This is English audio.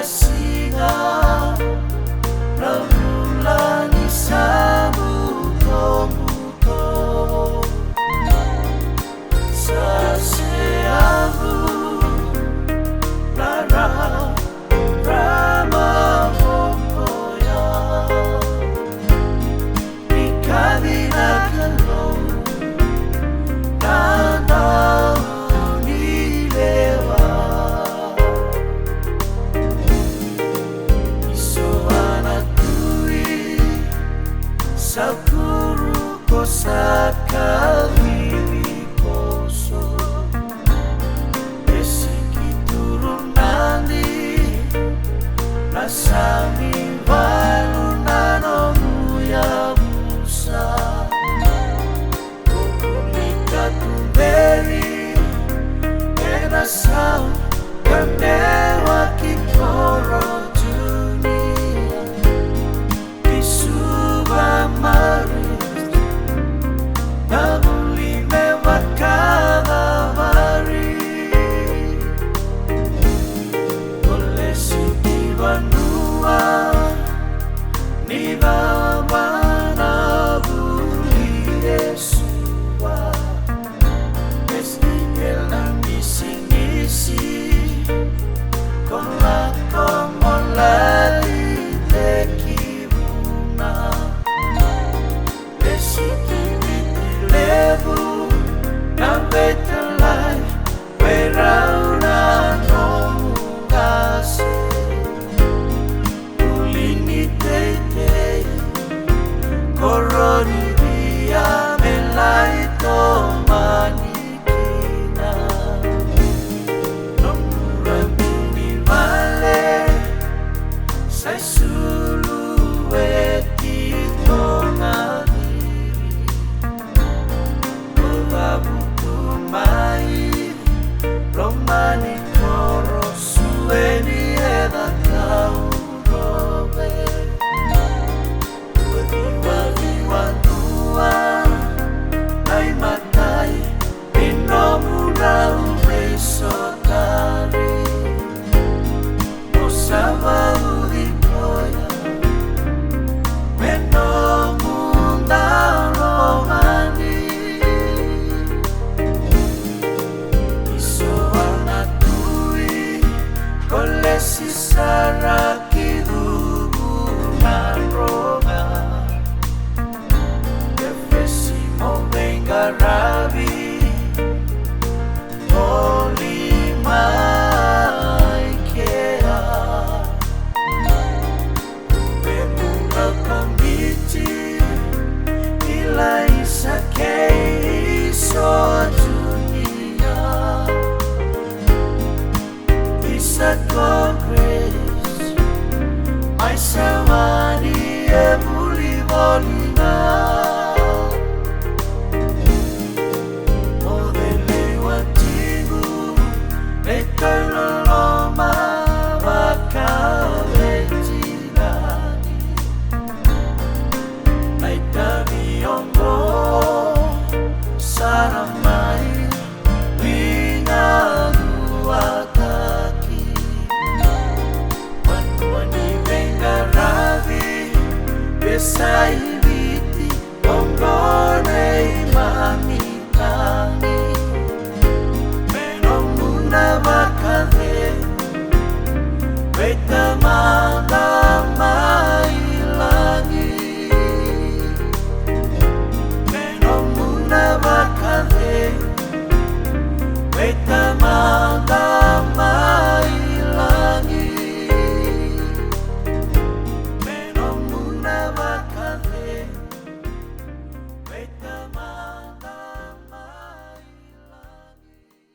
singa namulangi sa mundo-mundo sa siyamu nararama mo yan ikaw nagalaw na naunilewa isuan atui sa guru ko sa kalimi poso esiki turun nandi nasami baru nanomu ya musa kukunika tumberi enasau kanewa kiporo dunia isuba maris namulime wakadamari oleh siti banua niba mana buli Yesua estigel nang isi-isi con la tekibuna esikibiti lebu nang betalai werau na nongasi ulini tei koroni dia melai to manikina nomuran bumi vale sai sulueti tongadiri olabuku mai romani koro sueni eda kau robe ai matai inomura ubesotari osama udikoya menomunda romani isoana tui kolesi saraki dubunan roga Rabi Olimai Kea Bebunga Komiti Ila Isakei So Dunia Isako Grace Aisamani Ebuli Volina Loma bakawetinani naitami ongo saramai binanu ataki wani bengaravi besai biti ongo nei mamitani bakade beta manda mailangi menomuna bakade beta